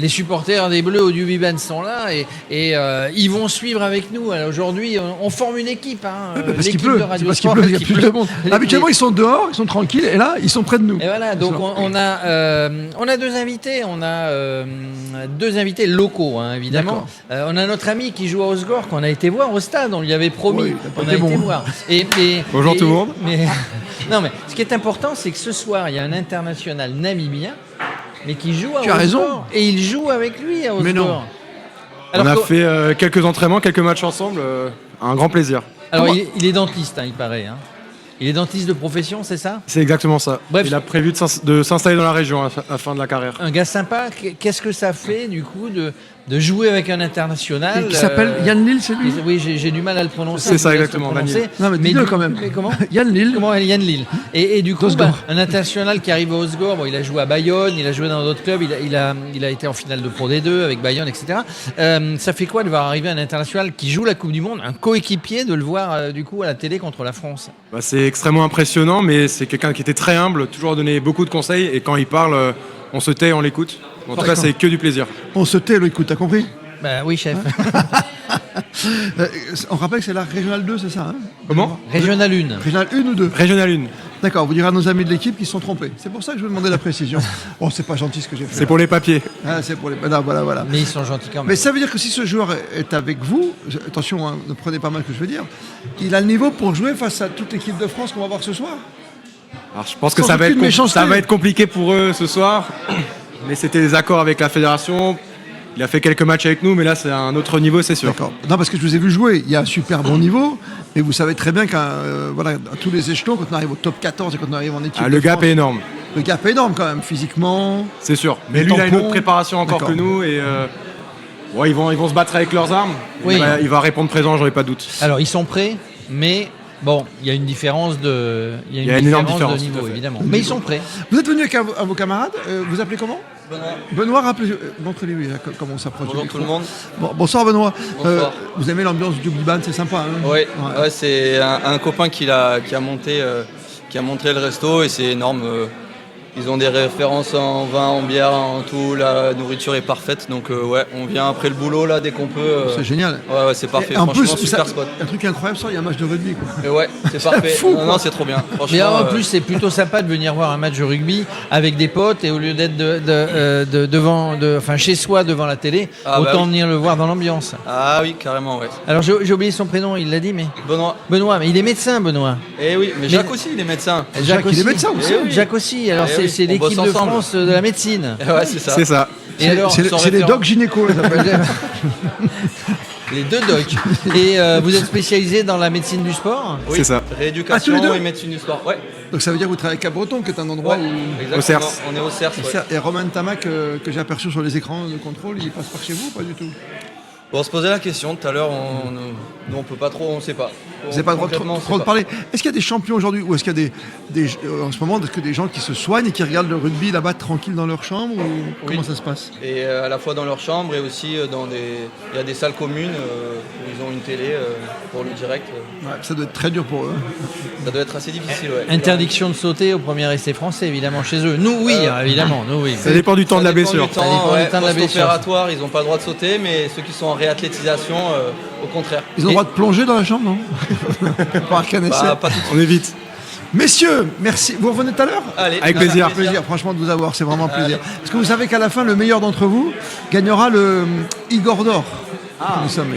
Les supporters des Bleus au Duviban sont là et ils vont suivre avec nous. Alors aujourd'hui, on forme une équipe. Parce qu'il pleut, c'est parce qu'il pleut, il y a plus de monde. Habituellement, ils sont dehors, ils sont tranquilles, et là, ils sont près de nous. Et voilà, donc on a deux invités. On a deux invités locaux, évidemment. On a notre ami qui joue à Osgore, qu'on a été voir au stade. On lui avait promis. Oui, on a été voir. Bonjour tout le monde. Non, mais ce qui est important, c'est que ce soir, il y a un international namibien. Mais qui joue à Osgore. Tu as raison. Et il joue avec lui à Osgore. Mais non. On a fait quelques entraînements, quelques matchs ensemble. Un grand plaisir. Alors, il est dentiste, il paraît. Il est dentiste de profession, c'est ça? C'est exactement ça. Bref. Il a prévu de s'installer dans la région à la fin de la carrière. Un gars sympa. Qu'est-ce que ça fait, du coup, de jouer avec un international Qui s'appelle Yann Lille, c'est lui? Oui, j'ai du mal à le prononcer. C'est ça, exactement. Non, mais dis-le quand même. Mais comment? Yann Lille. Comment Yann Lille. Et du coup, un international qui arrive à Osgore, il a joué à Bayonne, il a joué dans d'autres clubs, il a été en finale de Pro D2 avec Bayonne, etc. Ça fait quoi de voir arriver un international qui joue la Coupe du Monde, un coéquipier, de le voir du coup à la télé contre la France? C'est extrêmement impressionnant, mais c'est quelqu'un qui était très humble, toujours donné beaucoup de conseils, et quand il parle, on se tait, on l'écoute. En tout cas, c'est que du plaisir. On se tait, l'écoute, t'as compris? Oui, chef. On rappelle que c'est la Régionale 2, c'est ça? Comment? Régional 1. Régionale 1 ou 2? Régional 1. D'accord, vous direz à nos amis de l'équipe qu'ils se sont trompés. C'est pour ça que je vous demandais la précision. Oh, c'est pas gentil ce que j'ai fait. C'est pour les papiers. C'est pour les... Non, voilà. Mais ils sont gentils quand même. Mais ça veut dire que si ce joueur est avec vous, attention, ne prenez pas mal ce que je veux dire, il a le niveau pour jouer face à toute l'équipe de France qu'on va voir ce soir. Alors, je pense que ça va être compliqué pour eux ce soir. Mais c'était des accords avec la fédération. Il a fait quelques matchs avec nous, mais là, c'est un autre niveau, c'est sûr. D'accord. Non, parce que je vous ai vu jouer. Il y a un super bon niveau. Mais vous savez très bien qu'à tous les échelons, quand on arrive au top 14 et quand on arrive en équipe. Le gap est énorme. Le gap est énorme quand même, physiquement. C'est sûr. Mais lui, il a une autre préparation encore que nous. Et ils vont se battre avec leurs armes. Oui. Il va répondre présent, j'en ai pas de doute. Alors, ils sont prêts, mais. Bon, il y a une différence de, il y a une énorme différence de niveau, évidemment. Mais ils sont prêts. Vous êtes venu avec vos camarades. Vous appelez comment? Benoît, montrez-lui comment on s'approche. Bonjour tout le monde. Bonsoir Benoît. Bonsoir. Vous aimez l'ambiance du Duviban, c'est sympa. Oui, c'est un copain qui a monté le resto et c'est énorme. Ils ont des références en vin, en bière, en tout. La nourriture est parfaite. Donc on vient après le boulot là dès qu'on peut. C'est génial. Ouais, c'est parfait. Et en plus, super spot. Un truc incroyable, il y a un match de rugby. Et ouais, c'est parfait. Fou, non, c'est trop bien. Mais en plus, c'est plutôt sympa de venir voir un match de rugby avec des potes et au lieu d'être chez soi devant la télé, autant venir le voir dans l'ambiance. Ah oui, carrément, ouais. Alors j'ai oublié son prénom, il l'a dit, mais. Benoît, mais il est médecin, Benoît. Eh oui, mais Jacques aussi, il est médecin. Jacques il est médecin aussi. Oui. Jacques aussi. Alors c'est l'équipe de France de la médecine. Ouais, c'est ça. C'est ça. Et alors, c'est les docs gynéco. Les deux docs. Et vous êtes spécialisé dans la médecine du sport? Oui, c'est ça. Rééducation et médecine du sport. Ouais. Donc ça veut dire que vous travaillez à Cap-Breton, qui est un endroit où... Au CERS. On est au CERS. Et Romain Tamac, que j'ai aperçu sur les écrans de contrôle, il passe par chez vous ou pas du tout? On se posait la question tout à l'heure, nous on peut pas trop, on sait pas. Vous n'avez pas le droit trop de parler. Est-ce qu'il y a des champions aujourd'hui ou est-ce qu'il y a en ce moment, est-ce que des gens qui se soignent et qui regardent le rugby là-bas tranquille dans leur chambre ou comment ça se passe? Et à la fois dans leur chambre et aussi il y a des salles communes où ils ont une télé pour le direct. Ouais, ça doit être très dur pour eux. Ça doit être assez difficile, ouais. Interdiction de sauter au premier essai français, évidemment, chez eux. Nous, oui, évidemment. Nous, oui. Ça dépend du temps de la blessure. Ça dépend du temps de la blessure. Opératoire, ils n'ont pas le droit de sauter, mais ceux qui sont en réathlétisation, au contraire. Ils ont le droit de plonger dans la chambre, non? Pas qu'un essai. On évite. Messieurs, merci. Vous revenez tout à l'heure? Allez, avec plaisir. C'est un plaisir, franchement, de vous avoir. C'est vraiment un plaisir. Parce que vous savez qu'à la fin, le meilleur d'entre vous gagnera le Igor d'or. Nous sommes